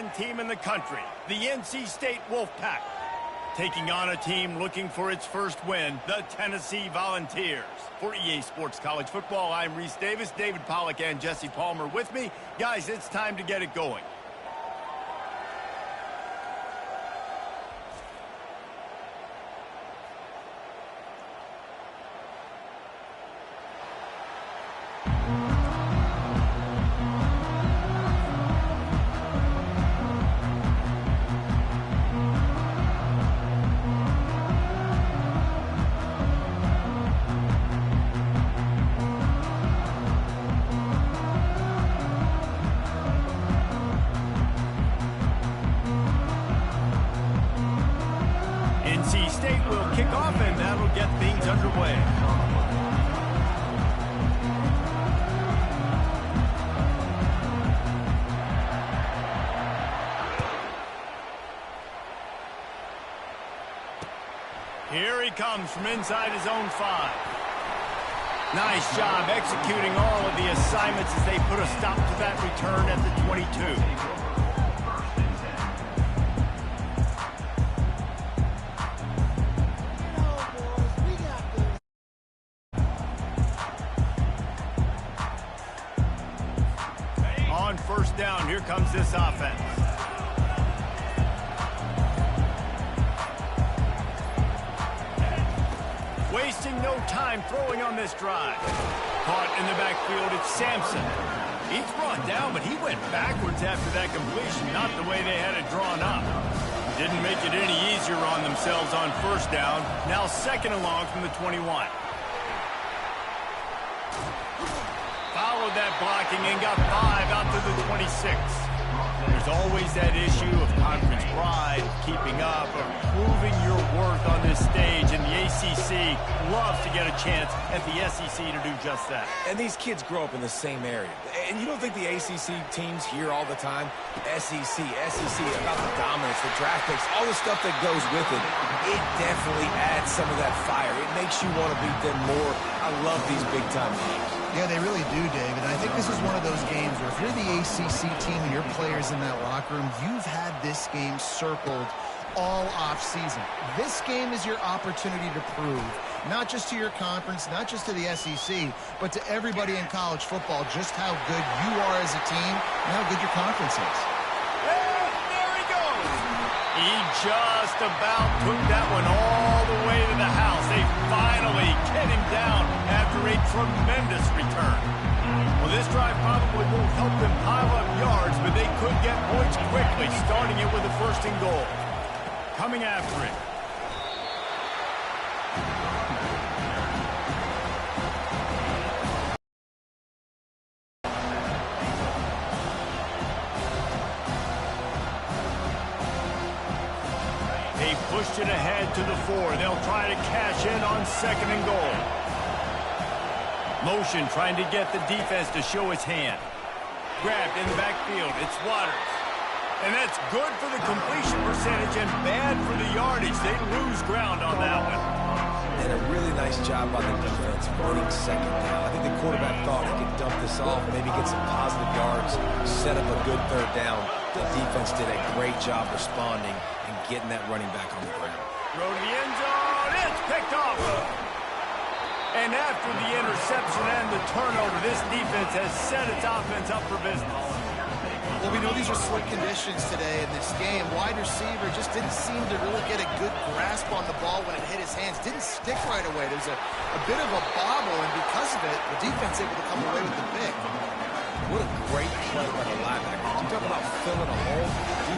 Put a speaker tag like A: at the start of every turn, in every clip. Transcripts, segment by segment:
A: 10 team in the country, the NC State Wolfpack, taking on a team looking for its first win, the Tennessee Volunteers. For EA Sports College Football, I'm Reese Davis, David Pollack, and Jesse Palmer with me. Guys, it's time to get it going. NC State will kick off, and that'll get things underway. Here he comes from inside his own 5. Nice job executing all of the assignments as they put a stop to that return at the 22. On first down, here comes this offense. Wasting no time throwing on this drive. Caught in the backfield, it's Sampson. He's brought down, but he went backwards after that completion, not the way they had it drawn up. Didn't make it any easier on themselves on first down. Now second and long from the 21. Followed that blocking and got 5 out to the 26. There's always that issue of conference pride, keeping up, or proving your worth on this stage, and the ACC loves to get a chance at the SEC to do just that.
B: And these kids grow up in the same area. And you don't think the ACC teams hear all the time? SEC, about the dominance, the draft picks, all the stuff that goes with it. It definitely adds some of that fire. It makes you want to beat them more. I love these big-time games.
C: Yeah, they really do, David. I think this is one of those games where if you're the ACC team and your players in that locker room, you've had this game circled all offseason. This game is your opportunity to prove, not just to your conference, not just to the SEC, but to everybody in college football, just how good you are as a team and how good your conference is.
A: And there he goes. He just about took that one all the way to the house. They finally get him down after a tremendous return. Well, this drive probably won't help them pile up yards, but they could get points quickly, starting it with a first and goal. Coming after it. They pushed it ahead to the 4. They'll try to cash in on second and goal. Motion trying to get the defense to show its hand. Grabbed in the backfield. It's Waters. And that's good for the completion percentage and bad for the yardage. They lose ground on that one.
B: And a really nice job by the defense winning second down. I think the quarterback thought he could dump this off, maybe get some positive yards, set up a good third down. The defense did a great job responding and getting that running back on the ground.
A: Throw to the end zone. It's picked off. And after the interception and the turnover, this defense has set its offense up for business.
C: Well, we know these are slick conditions today in this game. Wide receiver just didn't seem to really get a good grasp on the ball when it hit his hands. Didn't stick right away. There's a bit of a bobble, and because of it, the defense able to come away with the pick.
B: What a great play by the linebacker. You talk about filling a hole.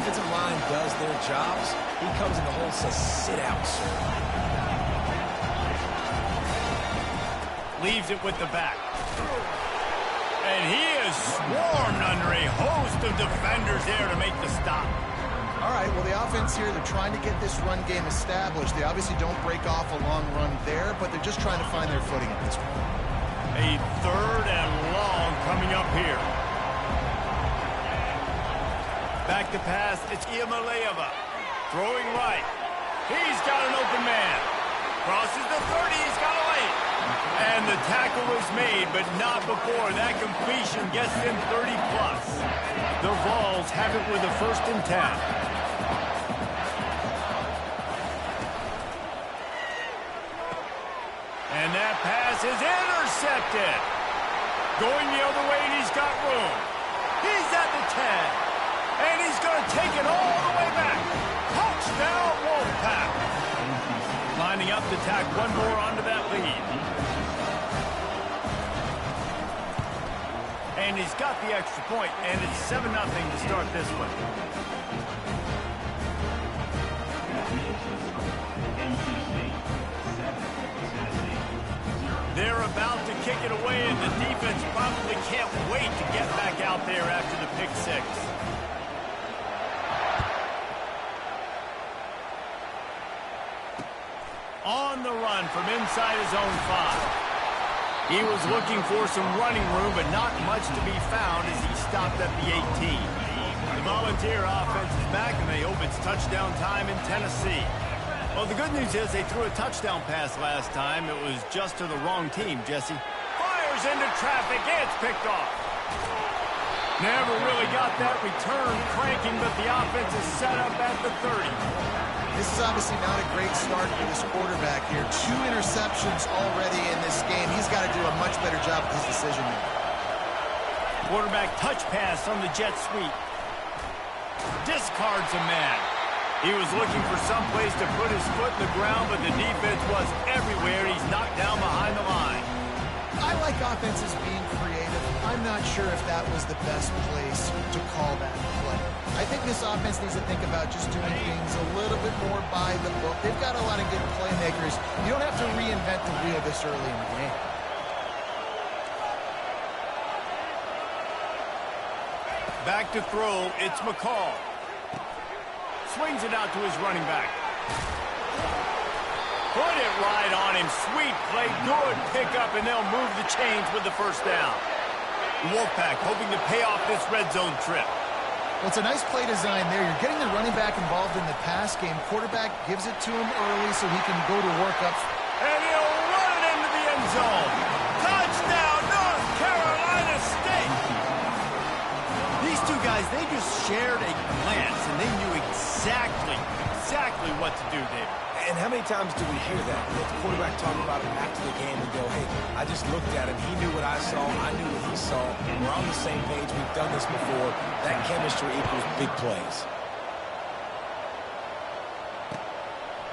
B: Defensive line does their jobs. He comes in the hole and says, sit out, sir.
A: Leaves it with the back. And he is swarmed under a host of defenders there to make the stop.
C: All right, well, the offense here, they're trying to get this run game established. They obviously don't break off a long run there, but they're just trying to find their footing at this point.
A: A third and long coming up here. Back to pass, it's Iamaleava. Throwing right. He's got an open man. Crosses the 30, he's got a lane. And the tackle was made, but not before that completion gets them 30+. The Vols have it with a 1st and 10. And that pass is intercepted. Going the other way, and he's got room. He's at the 10. And he's going to take it all the way back. Touchdown, Wolfpack. Lining up to tack one more onto that lead. And he's got the extra point, and it's 7-0 to start this one. They're about to kick it away, and the defense probably can't wait to get back out there after the pick 6. On the run from inside his own 5. He was looking for some running room, but not much to be found as he stopped at the 18. The Volunteer offense is back, and they hope it's touchdown time in Tennessee. Well, the good news is they threw a touchdown pass last time. It was just to the wrong team, Jesse. Fires into traffic. It's picked off. Never really got that return cranking, but the offense is set up at the 30.
C: This is obviously not a great start for this quarterback here. 2 interceptions already in this game. He's got to do a much better job with his decision making.
A: Quarterback touch pass on the jet sweep. Discards a man. He was looking for some place to put his foot in the ground, but the defense was everywhere. He's knocked down behind the line.
C: I like offenses being creative. I'm not sure if that was the best place to call that play. I think this offense needs to think about just doing things a little bit more by the book. They've got a lot of good playmakers. You don't have to reinvent the wheel this early in the game.
A: Back to throw, it's McCall. Swings it out to his running back. Put it right on him. Sweet play, good pickup, and they'll move the chains with the 1st down. Wolfpack hoping to pay off this red zone trip.
C: Well, it's a nice play design there. You're getting the running back involved in the pass game. Quarterback gives it to him early so he can go to work up.
A: And he'll run it into the end zone. Touchdown, North Carolina State. These two guys, they just shared a glance, and they knew exactly what to do, David.
B: And how many times do we hear that? The quarterback talk about it after the game and go, hey, I just looked at him. He knew what I saw. I knew what he saw. We're on the same page. We've done this before. That chemistry equals big plays.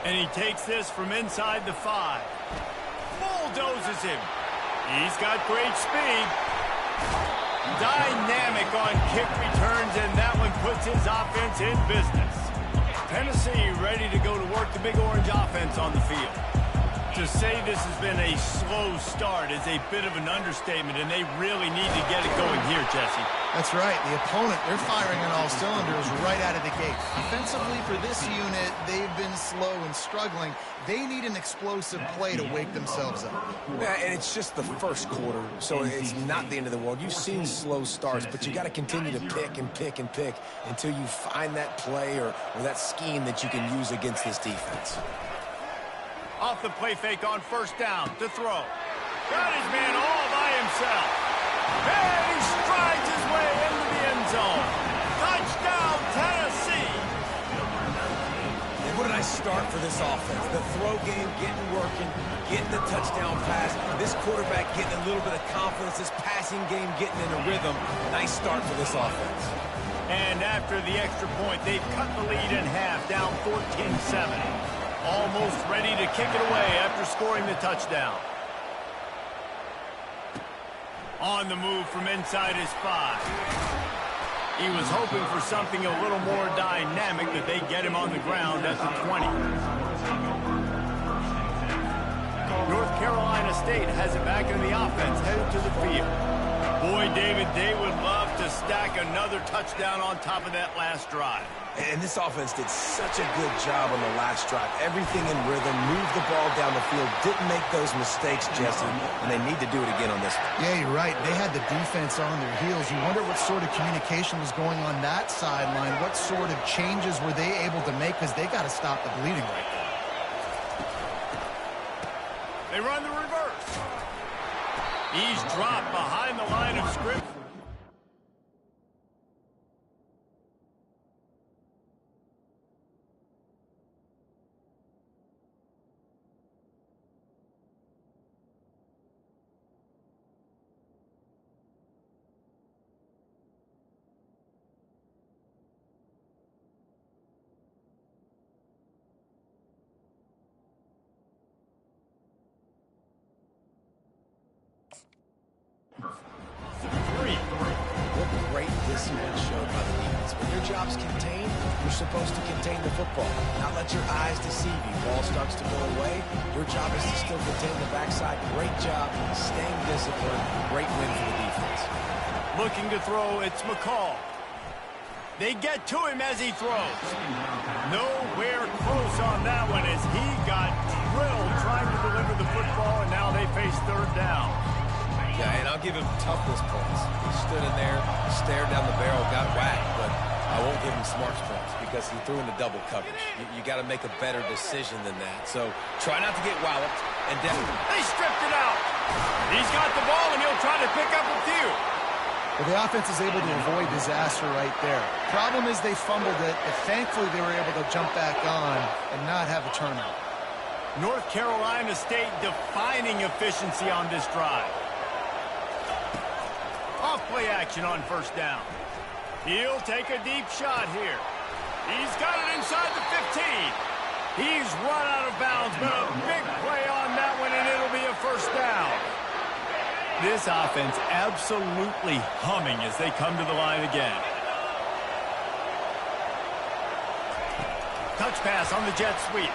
A: And he takes this from inside the 5. Bulldozes him. He's got great speed. Dynamic on kick returns, and that one puts his offense in business. Tennessee ready to go to work the Big Orange offense on the field. To say this has been a slow start is a bit of an understatement, and they really need to get it going here, Jesse.
C: That's right. The opponent, they're firing on all cylinders right out of the gate. Defensively for this unit, they've been slow and struggling. They need an explosive play to wake themselves up.
B: Yeah, and it's just the first quarter, so it's not the end of the world. You've seen slow starts, but you got to continue to pick and pick and pick until you find that play or that scheme that you can use against this defense.
A: Off the play fake on 1st down to throw. Got his man all by himself. And he strides his way into the end zone. Touchdown, Tennessee.
B: And what a nice start for this offense. The throw game getting working, getting the touchdown pass. This quarterback getting a little bit of confidence. This passing game getting in a rhythm. Nice start for this offense.
A: And after the extra point, they've cut the lead in half, down 14-7. Almost ready to kick it away after scoring the touchdown. On the move from inside his 5. He was hoping for something a little more dynamic, but they get him on the ground at the 20. North Carolina State has it back in the offense, headed to the field. Boy, David, they would love to stack another touchdown on top of that last drive.
B: And this offense did such a good job on the last drive. Everything in rhythm, moved the ball down the field, didn't make those mistakes, Jesse, and they need to do it again on this one.
C: Yeah, you're right. They had the defense on their heels. You wonder what sort of communication was going on that sideline. What sort of changes were they able to make, because they got to stop the bleeding right now.
A: They run the reverse. He's dropped behind the line of scrimmage.
B: Discipline showed by the defense. When your job's contained, you're supposed to contain the football. Not let your eyes deceive you. Ball starts to go away. Your job is to still contain the backside. Great job staying disciplined. Great win for the defense.
A: Looking to throw, it's McCall. They get to him as he throws. Nowhere close on that one as he got drilled trying to deliver the football, and now they face third down.
B: Yeah, and I'll give him toughness points. He stood in there, stared down the barrel, got whacked, but I won't give him smarts points because he threw into double coverage. You got to make a better decision than that. So try not to get walloped and definitely.
A: They stripped it out. He's got the ball, and he'll try to pick up a few.
C: Well, the offense is able to avoid disaster right there. Problem is they fumbled it, but thankfully they were able to jump back on and not have a turnover.
A: North Carolina State defining efficiency on this drive. Off play action on first down. He'll take a deep shot here. He's got it inside the 15. He's run out of bounds, but a big play on that one, and it'll be a first down. This offense absolutely humming as they come to the line again. Touch pass on the jet sweep.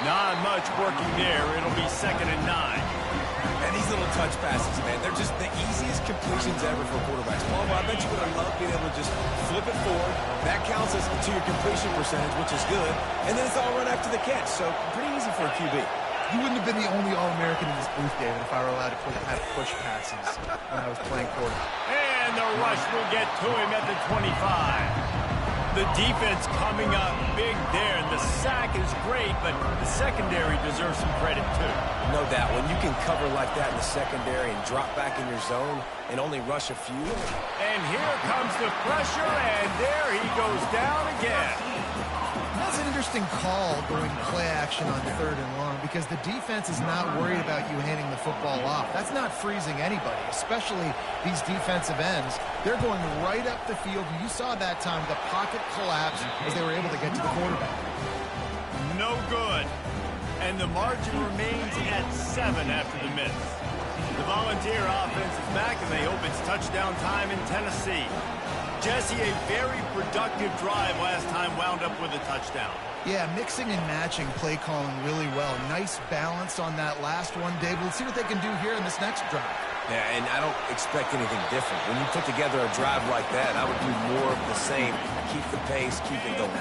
A: Not much working there. It'll be 2nd and 9.
B: And these little touch passes, man, they're just the easiest completions ever for quarterbacks. Palmer, I bet you would have loved being able to just flip it forward. That counts as to your completion percentage, which is good. And then it's all run after the catch. So pretty easy for a QB.
C: You wouldn't have been the only All-American in this booth, David, if I were allowed to have push passes when I was playing quarterback.
A: And the rush will get to him at the 25. The defense coming up big there, and the sack is great, but the secondary deserves some credit too.
B: No doubt. When you can cover like that in the secondary and drop back in your zone and only rush a few.
A: And here comes the pressure, and there he goes down again.
C: That's an interesting call going play action on 3rd and long because the defense is not worried about you handing the football off. That's not freezing anybody, especially these defensive ends. They're going right up the field. You saw that time the pocket collapse as they were able to get to the quarterback.
A: No good. And the margin remains at 7 after the miss. The Volunteer offense is back, and they hope it's touchdown time in Tennessee. Jesse, a very productive drive last time wound up with a touchdown.
C: Yeah, mixing and matching play calling really well. Nice balance on that last one, David. Let's see what they can do here in this next drive.
B: Yeah, and I don't expect anything different. When you put together a drive like that, I would do more of the same. Keep the pace, keep it going.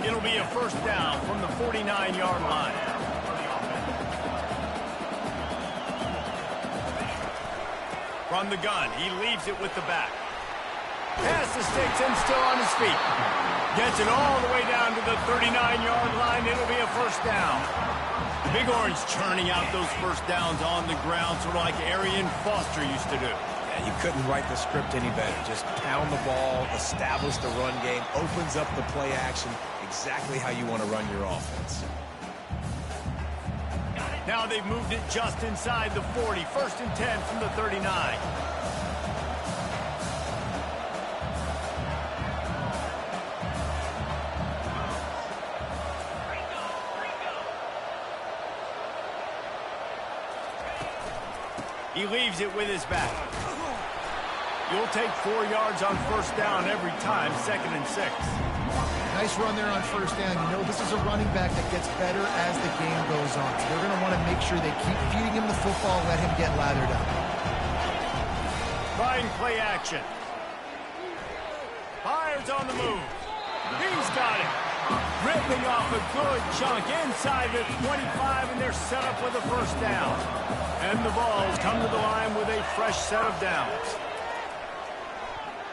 A: It'll be a first down from the 49-yard line. From the gun, he leaves it with the back. Pass mistakes him still on his feet. Gets it all the way down to the 39-yard line. It'll be a first down. The Big Orange churning out those first downs on the ground, sort of like Arian Foster used to do.
B: Yeah, you couldn't write the script any better. Just pound the ball, establish the run game, opens up the play action, exactly how you want to run your offense.
A: Now they've moved it just inside the 40. 1st and 10 from the 39. He leaves it with his back. You'll take 4 yards on first down every time, 2nd and 6.
C: Nice run there on first down. You know, this is a running back that gets better as the game goes on. So they're going to want to make sure they keep feeding him the football, let him get lathered up.
A: Trying play action. Fires on the move. He's got it. Ripping off a good chunk inside the 25, and they're set up with a first down. And the Vols come to the line with a fresh set of downs.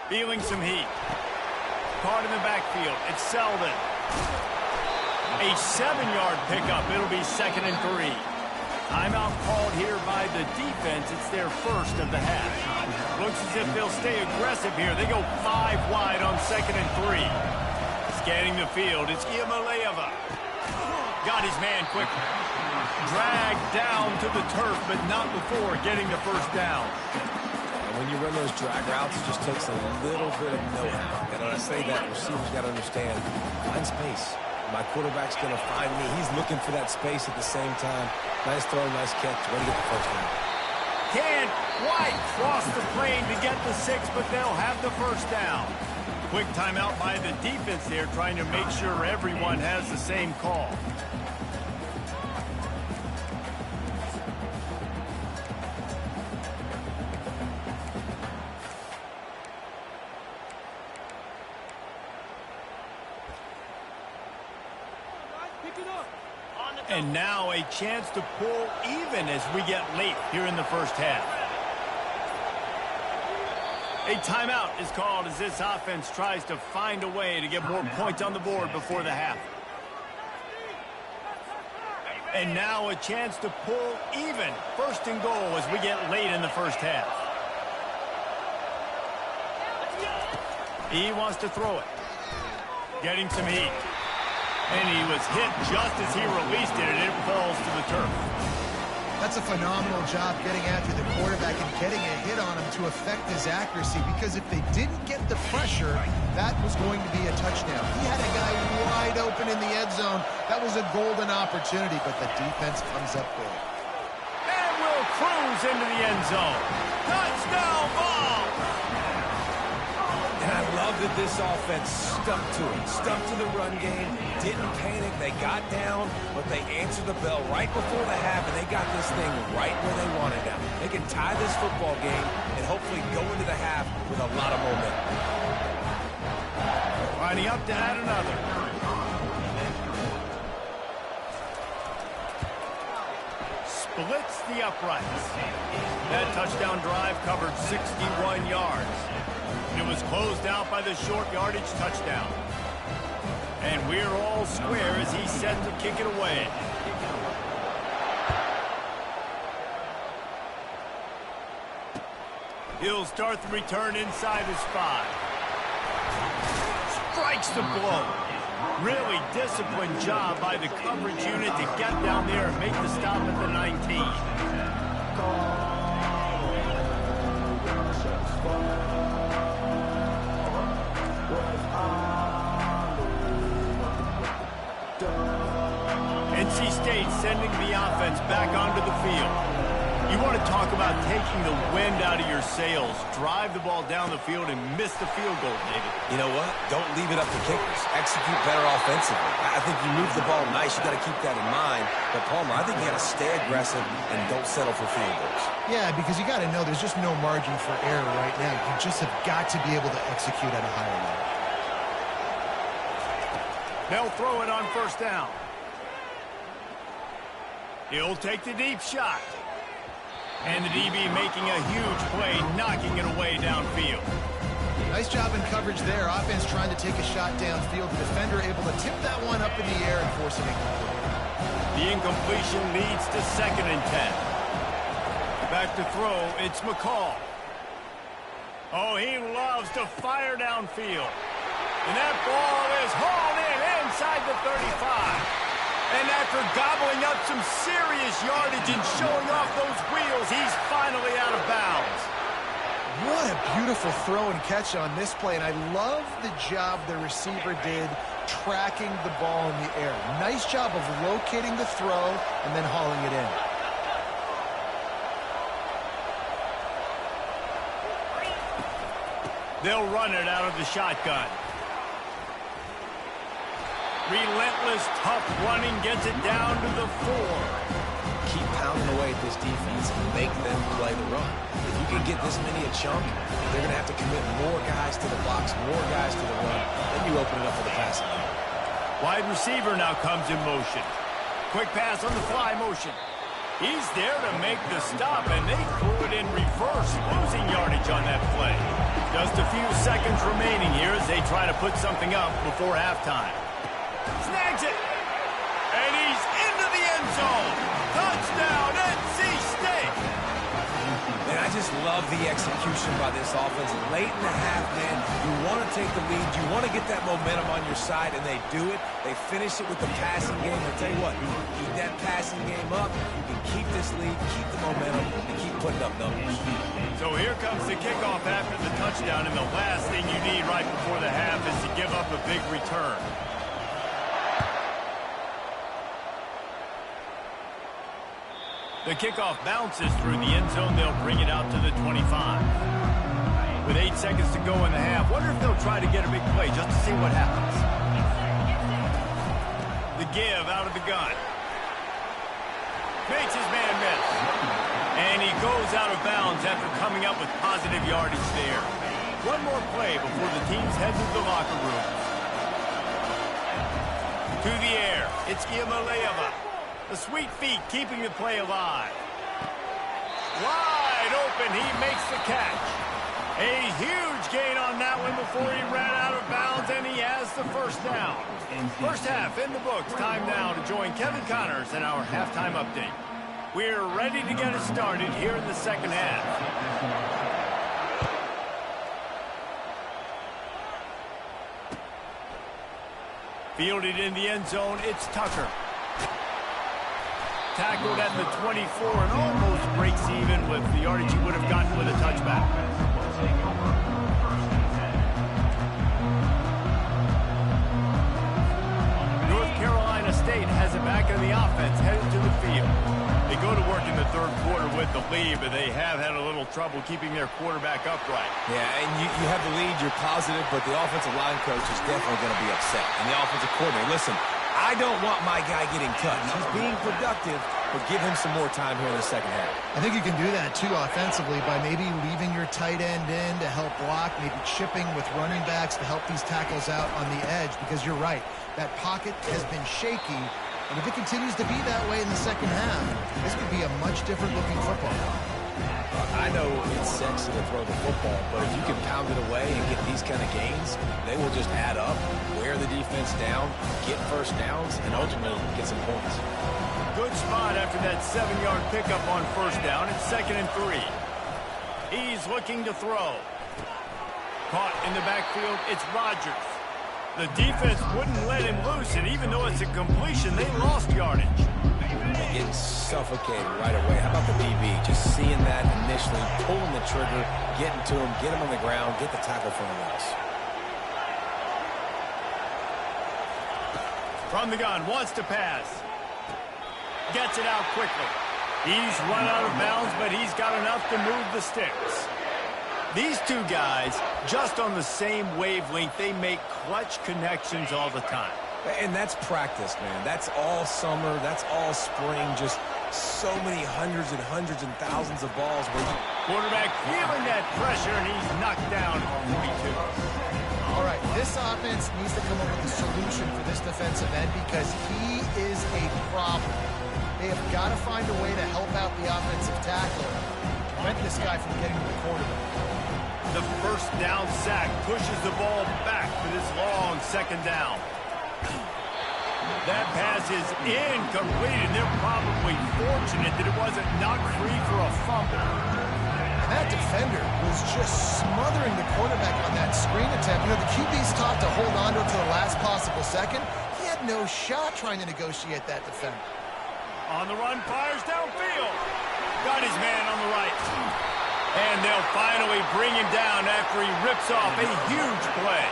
A: Feeling some heat. Caught in the backfield. It's Selden. A 7-yard pickup. It'll be 2nd and 3. Timeout called here by the defense. It's their first of the half. Looks as if they'll stay aggressive here. They go 5 wide on 2nd and 3. Scanning the field, it's Iamaleava. Got his man quickly. Dragged down to the turf, but not before getting the first down.
B: And when you run those drag routes, it just takes a little bit of know-how. And when I say that, receivers got to understand, find space. My quarterback's going to find me. He's looking for that space at the same time. Nice throw, nice catch. Way to get the first down.
A: Can't quite cross the plane to get the 6, but they'll have the first down. Quick timeout by the defense there, trying to make sure everyone has the same call. And now a chance to pull even as we get late here in the first half. A timeout is called as this offense tries to find a way to get more points on the board before the half. And now a chance to pull even. 1st and goal as we get late in the first half. He wants to throw it. Getting some heat. And he was hit just as he released it, and it falls to the turf.
C: That's a phenomenal job getting after the quarterback and getting a hit on him to affect his accuracy, because if they didn't get the pressure, that was going to be a touchdown. He had a guy wide open in the end zone. That was a golden opportunity, but the defense comes up big.
A: And will cruise into the end zone. Touchdown ball!
B: And I love that this offense stuck to it. Stuck to the run game. Didn't panic. They got down, but they answered the bell right before the half, and they got this thing right where they wanted now. They can tie this football game and hopefully go into the half with a lot of momentum.
A: Lining up to add another. Splits the uprights. That touchdown drive covered 61 yards. It was closed out by the short yardage touchdown. And we're all square as he's set to kick it away. He'll start the return inside his 5. Strikes the blow. Really disciplined job by the coverage unit to get down there and make the stop at the 19. NC State sending the offense back onto the field. You want to talk about taking the wind out of your sails. Drive the ball down the field and miss the field goal, David.
B: You know what? Don't leave it up to kickers. Execute better offensively. I think you move the ball nice. You got to keep that in mind. But Palmer, I think you got to stay aggressive and don't settle for field goals. Yeah,
C: because you got to know there's just no margin for error right now. You just have got to be able to execute at a higher level.
A: They'll throw it on 1st down. He'll take the deep shot. And the DB making a huge play, knocking it away downfield.
C: Nice job in coverage there. Offense trying to take a shot downfield. The defender able to tip that one up in the air and force it incomplete.
A: The incompletion leads to 2nd and 10. Back to throw, it's McCall. Oh, he loves to fire downfield. And that ball is hauled in inside the 35. And after gobbling up some serious yardage and showing off those wheels, he's finally out of bounds.
C: What a beautiful throw and catch on this play. And I love the job the receiver did tracking the ball in the air. Nice job of locating the throw and then hauling it in.
A: They'll run it out of the shotgun. Relentless, tough running gets it down to the 4.
B: Keep pounding away at this defense and make them play the run. If you can get this many a chunk, they're going to have to commit more guys to the box, more guys to the run. Then you open it up for the passing game.
A: Wide receiver now comes in motion. Quick pass on the fly motion. He's there to make the stop, and they threw it in reverse, losing yardage on that play. Just a few seconds remaining here as they try to put something up before halftime. Snags it. zone. Touchdown, NC State.
B: Man, I just love the execution by this offense. Late in the half, man, you want to take the lead. You want to get that momentum on your side, and they do it. They finish it with the passing game. I'll tell you what, keep that passing game up. You can keep this lead, keep the momentum, and keep putting up numbers.
A: So here comes the kickoff after the touchdown, and the last thing you need right before the half is to give up a big return. The kickoff bounces through the end zone. They'll bring it out to the 25. With 8 seconds to go in the half, wonder if they'll try to get a big play just to see what happens. The give out of the gun. Makes his man miss. And he goes out of bounds after coming up with positive yardage there. One more play before the teams head to the locker room. To the air. It's Iamaleava. The sweet feet keeping the play alive. Wide open. He makes the catch. A huge gain on that one before he ran out of bounds, and he has the first down. First half in the books. Time now to join Kevin Connors in our halftime update. We're ready to get it started here in the second half. Fielded in the end zone, it's Tucker. Tackled at the 24 and almost breaks even with the yardage he would have gotten with a touchback. North Carolina State has it back in the offense, headed to the field. They go to work in the third quarter with the lead, but they have had a little trouble keeping their quarterback upright.
B: Yeah, and you have the lead, you're positive, but the offensive line coach is definitely going to be upset. And the offensive coordinator, listen, I don't want my guy getting touched. He's being productive, but give him some more time here in the second half.
C: I think you can do that, too, offensively, by maybe leaving your tight end in to help block, maybe chipping with running backs to help these tackles out on the edge, because you're right. That pocket has been shaky, and if it continues to be that way in the second half, this could be a much different-looking football.
B: I know it's sexy to throw the football, but if you can pound it away and get these kind of gains, they will just add up, wear the defense down, get first downs, and ultimately get some points.
A: Good spot after that 7-yard pickup on first down. It's 2nd and 3. He's looking to throw. Caught in the backfield, it's Rodgers. The defense wouldn't let him loose, and even though it's a completion, they lost yardage.
B: They get suffocated right away. How about the DB? Just seeing that initially, pulling the trigger, getting to him, get him on the ground, get the tackle for a loss.
A: From the gun, wants to pass. Gets it out quickly. He's run out of bounds, but he's got enough to move the sticks. These two guys, just on the same wavelength, they make clutch connections all the time.
B: And that's practice, man. That's all summer. That's all spring. Just so many hundreds and thousands of balls.
A: Quarterback feeling that pressure, and he's knocked down at 42.
C: All right, this offense needs to come up with a solution for this defensive end because he is a problem. They have got to find a way to help out the offensive tackle, prevent this guy from getting to the quarterback.
A: The first down sack pushes the ball back for this long 2nd down. That pass is incomplete, and they're probably fortunate that it wasn't knocked free for a fumble.
C: And that defender was just smothering the quarterback on that screen attempt. You know, the QB's taught to hold on to it to the last possible second. He had no shot trying to negotiate that defender.
A: On the run, fires downfield. Got his man on the right. And they'll finally bring him down after he rips off a huge play.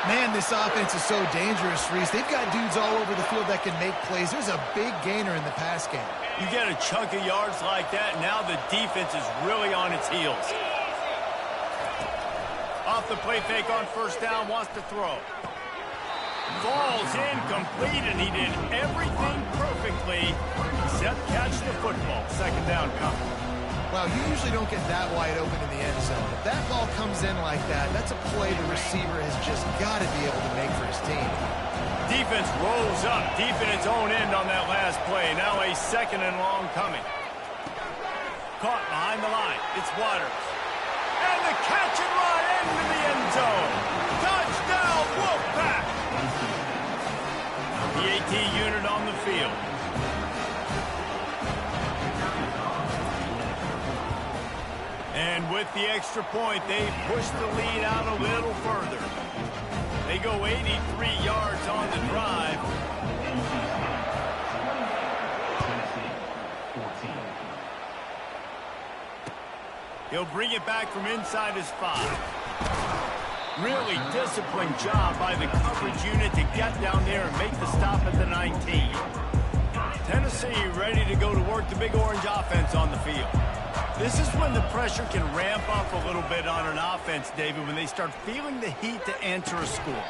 C: Man, this offense is so dangerous, Reese. They've got dudes all over the field that can make plays. There's a big gainer in the pass game.
A: You get a chunk of yards like that, now the defense is really on its heels. Off the play fake on first down, wants to throw. Falls incomplete, and he did everything perfectly except catch the football. 2nd down coming.
C: Wow, you usually don't get that wide open in the end zone. If that ball comes in like that, that's a play the receiver has just got to be able to make for his team.
A: Defense rolls up deep in its own end on that last play. Now a 2nd and long coming. Caught behind the line. It's Waters. And the catch and run into the end zone. Touchdown, Wolfpack! The AT unit on the field. With the extra point, they push the lead out a little further. They go 83 yards on the drive. He'll bring it back from inside his 5. Really disciplined job by the coverage unit to get down there and make the stop at the 19. Tennessee ready to go to work the Big Orange offense on the field. This is when the pressure can ramp up a little bit on an offense, David, when they start feeling the heat to enter a score.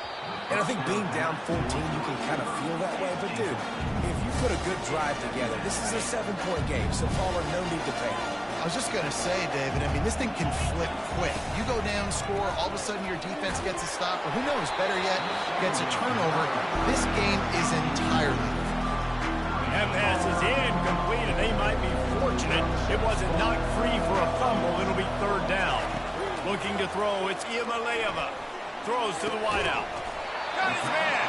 B: And I think being down 14, you can kind of feel that way. But, dude, if you put a good drive together, this is a 7-point game, so Paula, no need to panic.
C: I was just going to say, David, I mean, this thing can flip quick. You go down, score, all of a sudden your defense gets a stop, or who knows, better yet, gets a turnover. This game is entirely different.
A: That pass is incomplete, and they might be fortunate it wasn't knocked free for a fumble. It'll be 3rd down. Looking to throw, it's Iamaleava. Throws to the wideout. Got his man.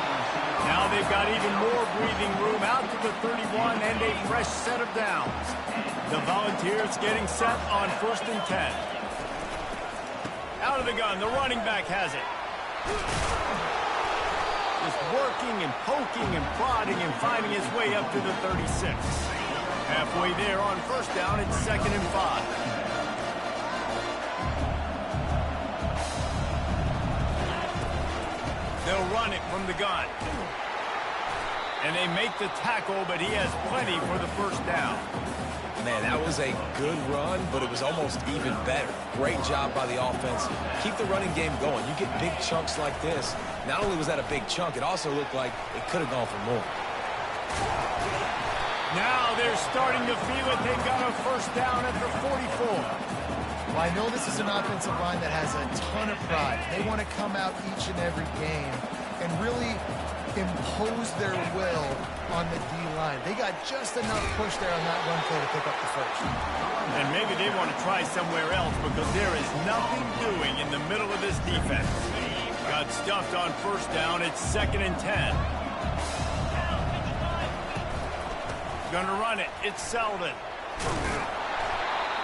A: Now they've got even more breathing room out to the 31 and a fresh set of downs. The Volunteers getting set on 1st and 10. Out of the gun, the running back has it. Just working and poking and prodding and finding his way up to the 36. Halfway there on 1st down, it's 2nd and 5. They'll run it from the gun. And they make the tackle, but he has plenty for the 1st down.
B: Man, that was a good run, but it was almost even better. Great job by the offense. Keep the running game going. You get big chunks like this. Not only was that a big chunk, it also looked like it could have gone for more.
A: Now they're starting to feel it. They've got a 1st down at the 44.
C: Well, I know this is an offensive line that has a ton of pride. They want to come out each and every game and really impose their will on the D-line. They got just enough push there on that run play to pick up the 1st.
A: And maybe they want to try somewhere else because there is nothing doing in the middle of this defense. Got stuffed on 1st down. It's 2nd and 10. Gonna run it. It's Selden.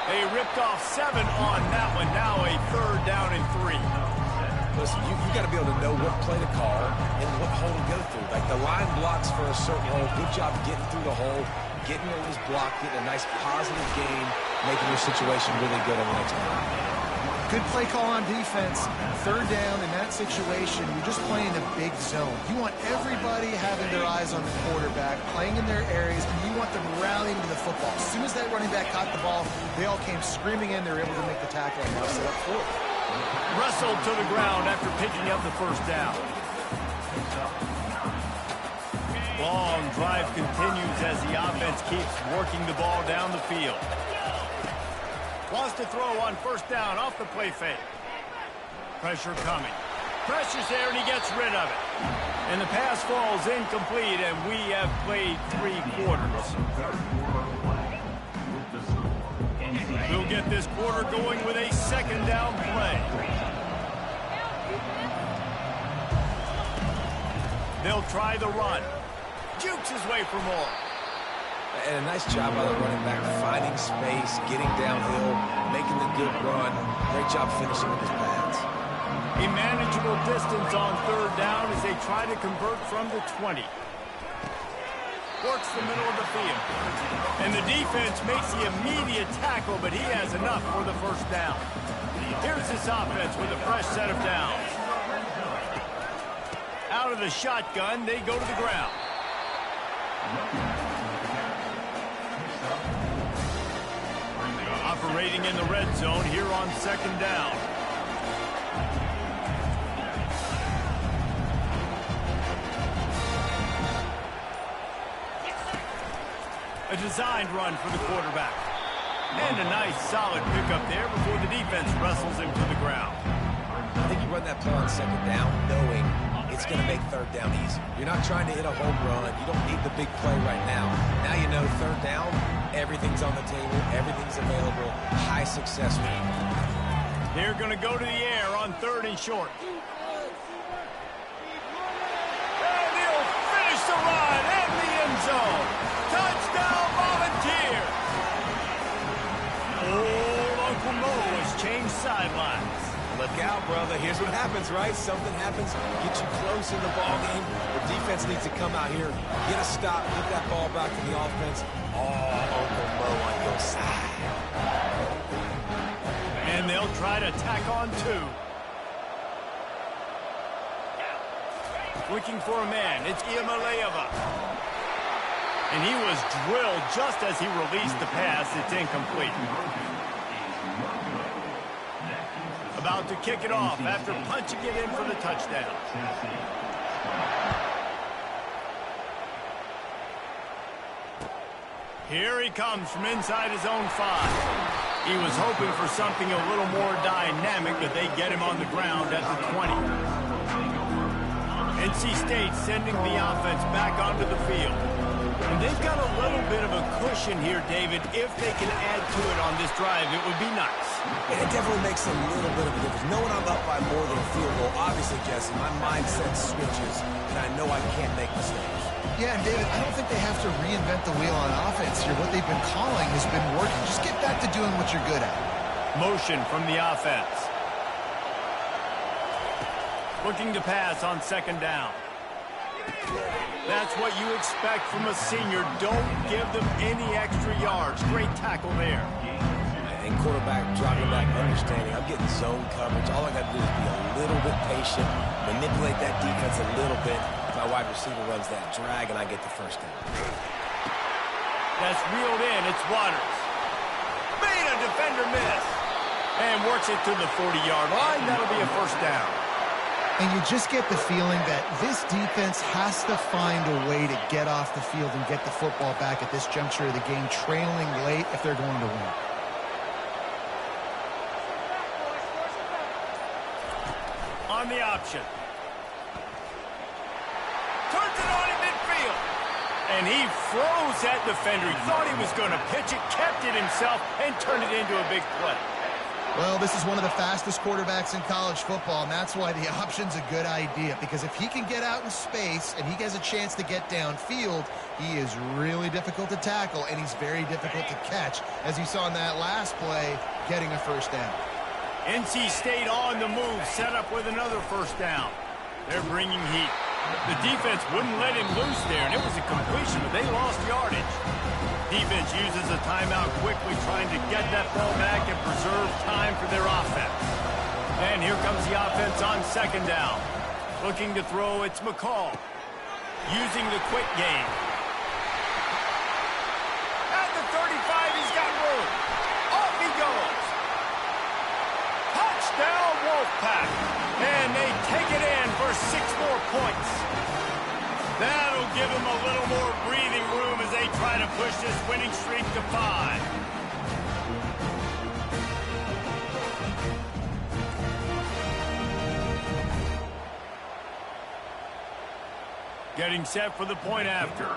A: They ripped off 7 on that one. Now a 3rd down and 3.
B: Listen, you got to be able to know what play to call and what hole to go through. Like the line blocks for a certain hole. Good job getting through the hole, getting where it was blocked, getting a nice positive gain, making your situation really good on the next one.
C: Good play call on defense. 3rd down in that situation, you're just playing a big zone. You want everybody having their eyes on the quarterback, playing in their areas, and you want them rallying to the football. As soon as that running back caught the ball, they all came screaming in. They were able to make the tackle and now set up for it.
A: Wrestled to the ground after picking up the 1st down. Long drive continues as the offense keeps working the ball down the field. Wants to throw on 1st down off the play fake. Pressure coming. Pressure's there and he gets rid of it. And the pass falls incomplete and we have played 3 quarters. We'll get this quarter going with a 2nd down play. They'll try the run. Jukes his way for more.
B: And a nice job by the running back, finding space, getting downhill, making the good run. Great job finishing with his pads.
A: A manageable distance on 3rd down as they try to convert from the 20. Works the middle of the field. And the defense makes the immediate tackle, but he has enough for the 1st down. Here's this offense with a fresh set of downs. Out of the shotgun, they go to the ground. Operating in the red zone here on 2nd down. A designed run for the quarterback. And a nice solid pickup there before the defense wrestles him to the ground.
B: I think you run that play on 2nd down knowing it's going to make 3rd down easy. You're not trying to hit a home run. You don't need the big play right now. Now you know 3rd down, everything's on the table, everything's available, high success rate.
A: They're going to go to the air on 3rd and short. And he'll finish the run in the end zone. Touchdown, Volunteers! Hold on Uncle Mo has changed sidelines.
B: Look out, brother. Here's what happens, right? Something happens, get you close in the ball game. The defense needs to come out here, get a stop, get that ball back to the offense. Oh, Uncle Mo on your side.
A: And they'll try to tack on two. Looking for a man. It's Iamaleava. And he was drilled just as he released the pass. It's incomplete. About to kick it off after punching it in for the touchdown. Here he comes from inside his own 5. He was hoping for something a little more dynamic, but they get him on the ground at the 20. NC State sending the offense back onto the field. And they've got a little bit of a cushion here, David. If they can add to it on this drive, it would be nice.
B: And it definitely makes a little bit of a difference. Knowing I'm up by more than a field goal, obviously, Jesse, my mindset switches, and I know I can't make mistakes.
C: Yeah, and David, I don't think they have to reinvent the wheel on offense here. What they've been calling has been working. Just get back to doing what you're good at.
A: Motion from the offense. Looking to pass on second down. That's what you expect from a senior. Don't give them any extra yards. Great tackle there.
B: And quarterback dropping back, understanding I'm getting zone coverage. All I got to do is be a little bit patient, manipulate that defense a little bit. My wide receiver runs that drag, and I get the first down.
A: That's reeled in. It's Waters. Made a defender miss. And works it to the 40-yard line. That'll be a first down.
C: And you just get the feeling that this defense has to find a way to get off the field and get the football back at this juncture of the game, trailing late if they're going to win.
A: On the option. Turns it on in midfield. And he froze that defender. He thought he was going to pitch it, kept it himself, and turned it into a big play.
C: Well, this is one of the fastest quarterbacks in college football, and that's why the option's a good idea, because if he can get out in space and he has a chance to get downfield, he is really difficult to tackle, and he's very difficult to catch, as you saw in that last play, getting a first down.
A: NC State on the move, set up with another first down. They're bringing heat. The defense wouldn't let him loose there, and it was a completion, but they lost yardage. Defense uses a timeout quickly, trying to get that ball back and preserve time for their offense. And here comes the offense on second down. Looking to throw, it's McCall. Using the quick game. At the 35, he's got room. Off he goes. Touchdown, Wolfpack. And they take it in for 6 more points. That'll give them a little more breathing room as they try to push this winning streak to 5. Getting set for the point after.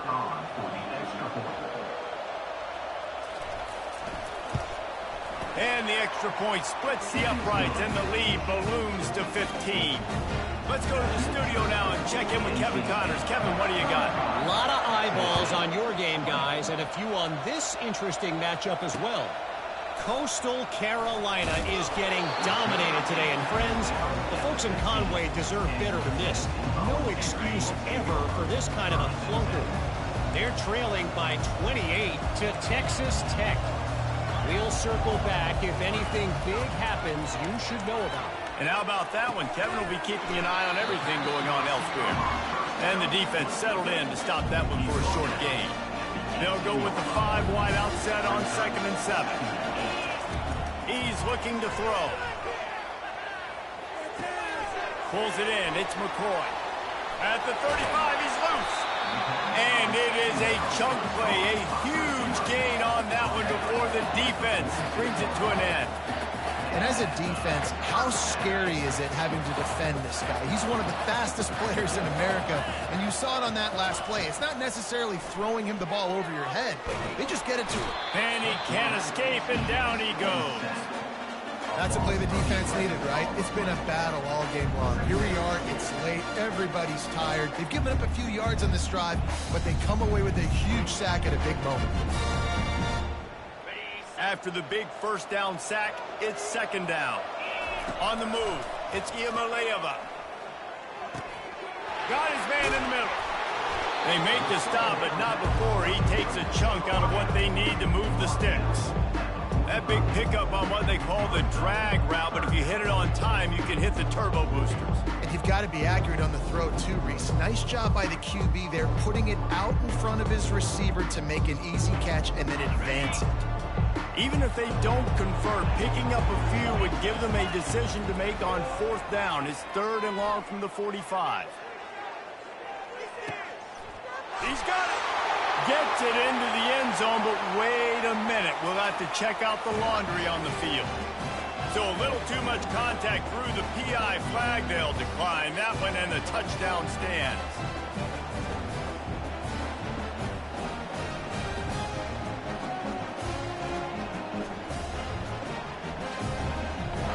A: And the extra point splits the uprights, and the lead balloons to 15. Let's go to the studio now and check in with Kevin Connors. Kevin, what do you got?
D: A lot of eyeballs on your game, guys, and a few on this interesting matchup as well. Coastal Carolina is getting dominated today, and friends, the folks in Conway deserve better than this. No excuse ever for this kind of a flunker. They're trailing by 28 to Texas Tech. We'll circle back. If anything big happens, you should know about it.
A: And how about that one? Kevin will be keeping an eye on everything going on elsewhere. And the defense settled in to stop that one for a short gain. They'll go with the 5 wide out set on 2nd and 7. He's looking to throw. Pulls it in. It's McCoy. At the 35, he's loose. And it is a chunk play, a huge gain on that one before the defense brings it to an end.
C: And as a defense, how scary is it having to defend this guy? He's one of the fastest players in America, and you saw it on that last play. It's not necessarily throwing him the ball over your head. They just get it to him.
A: And he can't escape, and down he goes.
C: That's a play the defense needed, right? It's been a battle all game long. Here we are. It's late. Everybody's tired. They've given up a few yards on this drive, but they come away with a huge sack at a big moment.
A: After the big first down sack, it's second down. On the move, it's Iamaleava. Got his man in the middle. They make the stop, but not before he takes a chunk out of what they need to move the sticks. That big pickup on what they call the drag route, but if you hit it on time, you can hit the turbo boosters.
C: And you've got to be accurate on the throw too, Reese. Nice job by the QB there, putting it out in front of his receiver to make an easy catch and then advance it.
A: Even if they don't convert, picking up a few would give them a decision to make on fourth down. It's 3rd and long from the 45. He's got it. Gets it into the end zone, but wait a minute. We'll have to check out the laundry on the field. So a little too much contact through the PI flag. They'll decline that one, and the touchdown stands.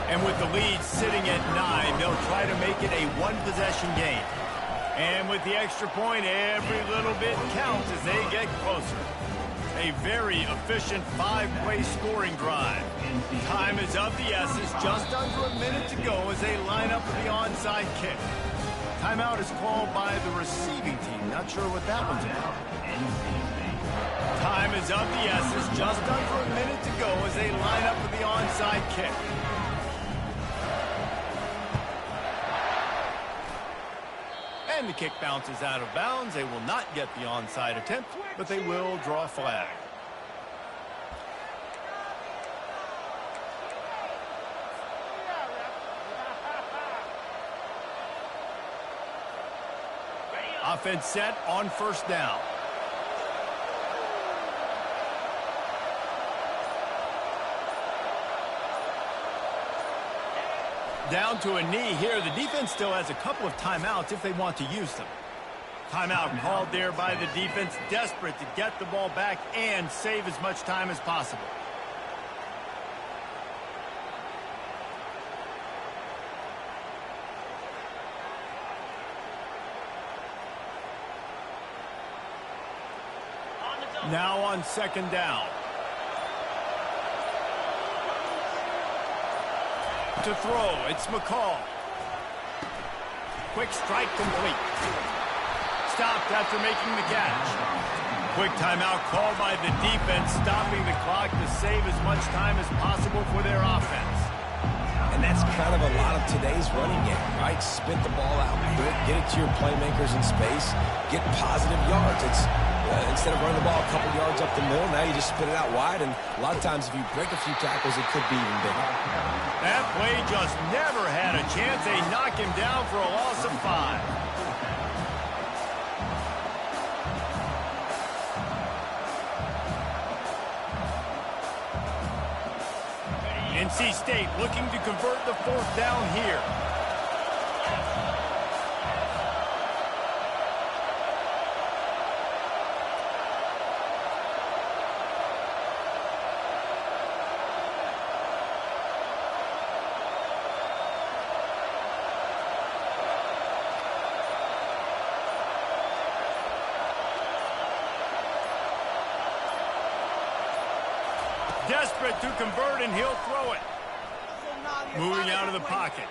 A: And with the lead sitting at 9, they'll try to make it a one-possession game. And with the extra point, every little bit counts as they get closer. A very efficient 5-play scoring drive. Time is of the essence, just under a minute to go as they line up for the onside kick. Timeout is called by the receiving team. Not sure what that one's about. Time is of the essence, just under a minute to go as they line up for the onside kick. And the kick bounces out of bounds. They will not get the onside attempt, but they will draw a flag. Offense set on first down. Down to a knee here. The defense still has a couple of timeouts if they want to use them. Timeout called there by the defense, desperate to get the ball back and save as much time as possible. Now on second down. To throw, it's McCall. Quick strike complete. Stopped after making the catch. Quick timeout called by the defense, stopping the clock to save as much time as possible for their offense.
B: And that's kind of a lot of today's running game, right? Spit the ball out, get it to your playmakers in space, get positive yards. It's instead of running the ball a couple yards up the middle, now you just spit it out wide, and a lot of times if you break a few tackles, it could be even bigger.
A: That play just never had a chance. They knock him down for a loss of 5. NC State looking to convert the fourth down here. Desperate to convert, and he'll throw it. Moving out of the pocket.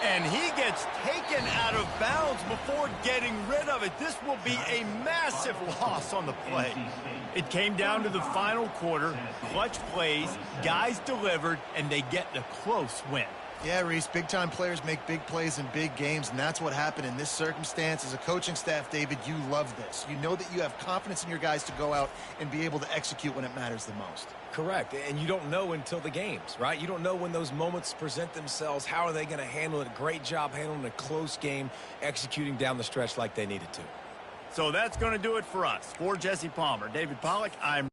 A: And he gets taken out of bounds before getting rid of it. This will be a massive loss on the play. It came down to the final quarter. Clutch plays, guys delivered, and they get the close win.
C: Yeah, Reese, big-time players make big plays in big games, and that's what happened in this circumstance. As a coaching staff, David, you love this. You know that you have confidence in your guys to go out and be able to execute when it matters the most.
B: Correct, and you don't know until the games, right? You don't know when those moments present themselves. How are they going to handle it? Great job handling a close game, executing down the stretch like they needed to.
A: So that's going to do it for us. For Jesse Palmer, David Pollack, I'm